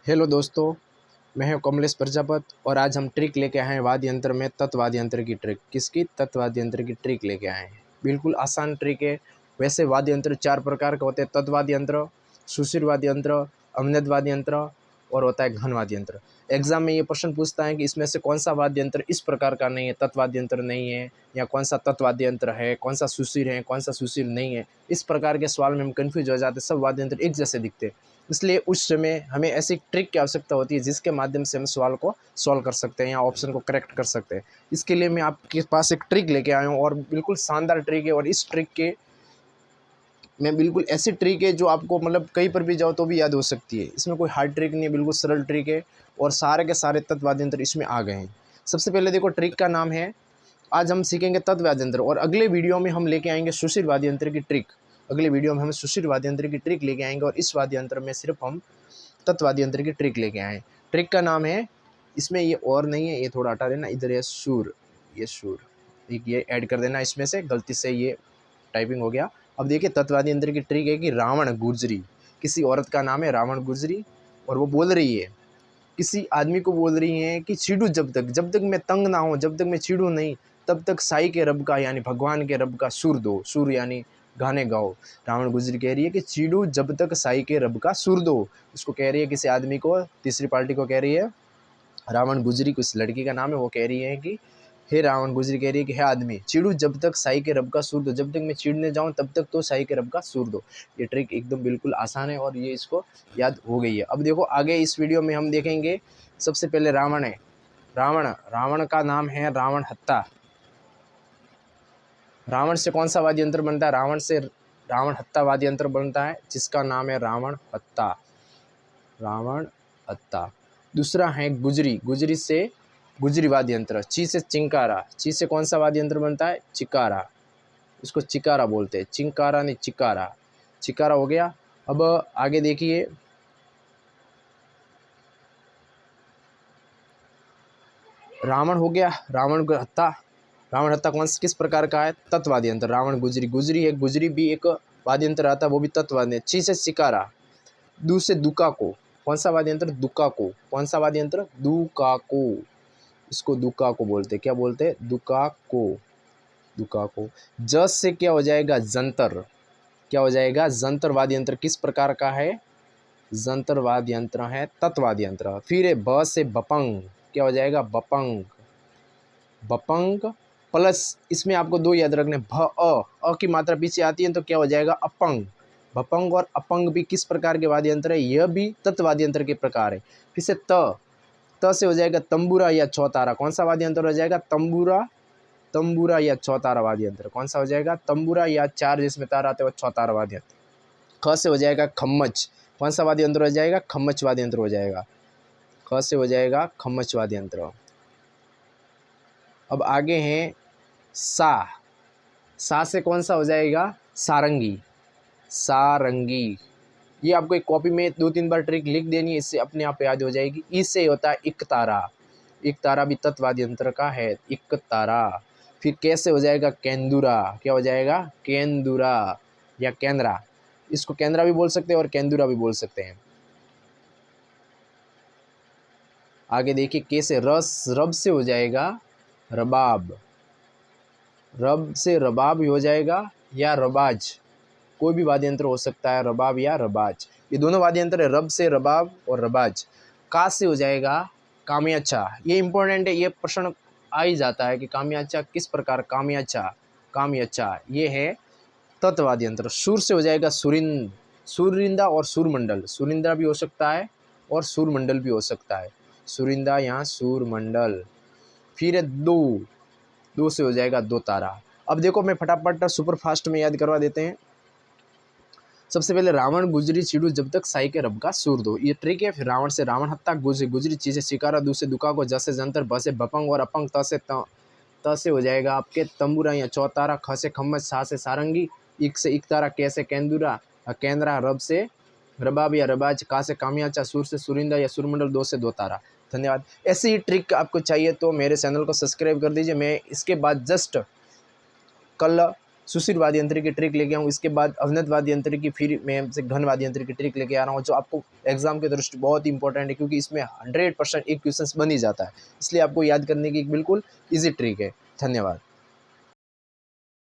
Hello दोस्तों, मैं हूं कमलेश प्रजापत और आज हम ट्रिक लेके आए हैं वाद्य यंत्र में तत्वाद्य यंत्र की ट्रिक। किसकी? तत्वाद्य यंत्र की ट्रिक लेके आए हैं। बिल्कुल आसान ट्रिक है। वैसे वाद्य यंत्र 4 प्रकार के होते हैं: तत्वाद्य यंत्र, सुशिर वाद्य यंत्र, अवनद वाद्य यंत्र और होता है घन वाद्य यंत्र। एग्जाम में ये प्रश्न पूछता है कि इसमें से कौन सा वाद्य यंत्र इस प्रकार का नहीं है, तत्वाद्य यंत्र नहीं है, या कौन सा तत्वाद्य यंत्र है, कौन सा सुशिर है, कौन सा सुशिर नहीं है। इस प्रकार के सवाल में हम कन्फ्यूज हो जाते हैं। सब वाद्य यंत्र एक जैसे दिखते हैं, इसलिए उस समय हमें ऐसी ट्रिक की आवश्यकता होती है जिसके माध्यम से हम सवाल को सॉल्व कर सकते हैं या ऑप्शन को करेक्ट कर सकते हैं। इसके लिए मैं आपके पास एक ट्रिक लेके आया हूँ और बिल्कुल शानदार ट्रिक है। और इस ट्रिक के में बिल्कुल ऐसी ट्रिक है जो आपको मतलब कहीं पर भी जाओ तो भी याद हो सकती है। इसमें कोई हार्ड ट्रिक नहीं है, बिल्कुल सरल ट्रिक है और सारे के सारे तत्वाद्य यंत्र इसमें आ गए हैं। सबसे पहले देखो, ट्रिक का नाम है, आज हम सीखेंगे तत्वाद्य यंत्र और अगले वीडियो में हम लेके आएंगे सुशिर वाद्य यंत्र की ट्रिक। अगले वीडियो में हम सुशिर वाद्य यंत्र की ट्रिक लेके आएंगे और इस वाद्य यंत्र में सिर्फ हम तत्वाद्य यंत्र की ट्रिक लेके आए। ट्रिक का नाम है, इसमें ये और नहीं है, ये थोड़ा हटा देना, इधर ये सुर, ये सुर, एक ये ऐड कर देना इसमें से, गलती से ये टाइपिंग हो गया। अब देखिए, तत्वाद्य यंत्र की ट्रिक है कि रावण गुर्जरी, किसी औरत का नाम है रावण गुर्जरी और वो बोल रही है, किसी आदमी को बोल रही है कि छीड़ू जब तक मैं तंग ना हो, जब तक मैं छीड़ू नहीं, तब तक साई के रब का यानी भगवान के रब का सुर दो। सुर यानी गाने गाओ। रावण गुजरी कह रही है कि छीड़ू जब तक साई के रब का सुर दो। उसको कह रही है किसी आदमी को, तीसरी पार्टी को कह रही है। रावण गुजरी कुछ लड़की का नाम है, वो कह रही है कि हे रावण गुजरी कह रही है कि हे आदमी, चिड़ू जब तक साई के रब का सुर दो, जब तक मैं चिड़ने जाऊं तब तक तो साई के रब का सुर दो। ये ट्रिक एकदम बिल्कुल आसान है और ये इसको याद हो गई है। अब देखो आगे इस वीडियो में हम देखेंगे। सबसे पहले रावण है, रावण, रावण का नाम है रावण हत्ता। रावण से कौन सा वाद्य यंत्र बनता है? रावण से रावण हत्ता वाद्य यंत्र बनता है जिसका नाम है रावण हत्ता, रावण हत्ता। दूसरा है गुजरी, गुजरी से गुजरी वाद्य यंत्र। ची से चिंकारा, ची से कौन सा वाद्य यंत्र बनता है? चिकारा, इसको चिकारा बोलते हैं। चिंकारा ने चिकारा, चिकारा हो गया। अब आगे देखिए, रावण हो गया, रावण हत्ता। रावण हत्ता कौन किस प्रकार का है? तत्वाद्य यंत्र। रावण गुजरी, गुजरी है, गुजरी भी एक वाद्य यंत्र आता है, वो भी तत्वाद्य। ची से चिकारा, दू से दुका को, कौन सा वाद्य यंत्र? दुका को। कौन सा वाद्य यंत्र? दुका को, इसको दुका को बोलते हैं। क्या बोलते हैं? दुका को, दुका को। जस से क्या हो जाएगा? जंतर, क्या हो जाएगा? जंतर वाद्य यंत्र किस प्रकार का है? जंतर वाद्य यंत्र है तत्वाद्य यंत्र। फिर है ब से बपंग, क्या हो जाएगा? बपंग, बपंग प्लस इसमें आपको दो याद रखने, भ अ की मात्रा पीछे आती है तो क्या हो जाएगा? अपंग। भपंग और अपंग भी किस प्रकार के वाद्य यंत्र है? यह भी तत्वाद्य यंत्र के प्रकार है। फिर से त से हो जाएगा तंबूरा या चौतारा। कौन सा वाद्य यंत्र हो जाएगा? तंबूरा, तंबूरा या चौतारा वाद्य यंत्र। कौन सा हो जाएगा? तंबूरा या चार जिसमें तार आते हैं वो चौतारा वाद्य यंत्र। ख से हो जाएगा खम्मच, कौन सा वाद्य यंत्र हो जाएगा? खम्मच वाद्य यंत्र हो जाएगा। ख से हो जाएगा खम्मच वाद्य यंत्र। अब आगे हैं सा, सा से कौन सा हो जाएगा? सारंगी, सारंगी। ये आपको एक कॉपी में 2-3 बार ट्रिक लिख देनी है, इससे अपने आप याद हो जाएगी। इससे होता है इक तारा, इक तारा भी तत्वाद्य यंत्र का है, इक तारा। फिर कैसे हो जाएगा? केंदुरा, क्या हो जाएगा? केंदुरा या केंद्रा, इसको केंद्रा भी बोल सकते हैं और केंदुरा भी बोल सकते हैं। आगे देखिए, कैसे रस, रब से हो जाएगा रबाब, रब से रबाब हो जाएगा या रबाज, कोई भी वाद्य यंत्र हो सकता है, रबाब या रबाज। ये दोनों वाद्य यंत्र है, रब से रबाब और रबाज। का से हो जाएगा कामियाचा। ये इंपॉर्टेंट है, ये प्रश्न आ ही जाता है कि कामियाचा किस प्रकार? कामियाचा, कामियाचा ये है तत्वाद्य यंत्र। सुर से हो जाएगा सुरिंद, सुरिंदा और सुरमंडल। सुरिंदा भी हो सकता है और सुरमंडल भी हो सकता है, सुरिंदा या सुरमंडल। फिर है दो, दो से हो जाएगा दो तारा। अब देखो, मैं फटाफट सुपर फास्ट में याद करवा देते हैं। सबसे पहले रावण गुजरी चिड़ू जब तक साई के रब का सुर दो, ये ट्रिक है। फिर रावण से रावण हत्ता, गुजरी गुजरी ची से शिकारा, दू से दुका को, जसे जंतर, ब से बपंग और अपंग, त से हो जाएगा आपके तंबूरा या चौतारा, ख से खम्मच, सा से सारंगी, इक से इकतारा, कै से केंदुरा, केंद्रा, रब से रबाब या रबाज, का से कामियाचा, सुर से सुरिंदा या सुरमंडल, दो से दो तारा। धन्यवाद। ऐसी ही ट्रिक आपको चाहिए तो मेरे चैनल को सब्सक्राइब कर दीजिए। मैं इसके बाद जस्ट कल सुशिर वाद्य यंत्र की ट्रिक लेके आऊँ। इसके बाद अवनत वाद्य यंत्र की फिर मैं हमसे घन वाद्य यंत्र की ट्रिक लेके आ रहा हूँ, जो आपको एग्जाम के दृष्टि बहुत इंपॉर्टेंट है, क्योंकि इसमें 100% एक क्वेश्चन बन ही जाता है। इसलिए आपको याद करने की एक बिल्कुल ईजी ट्रिक है। धन्यवाद।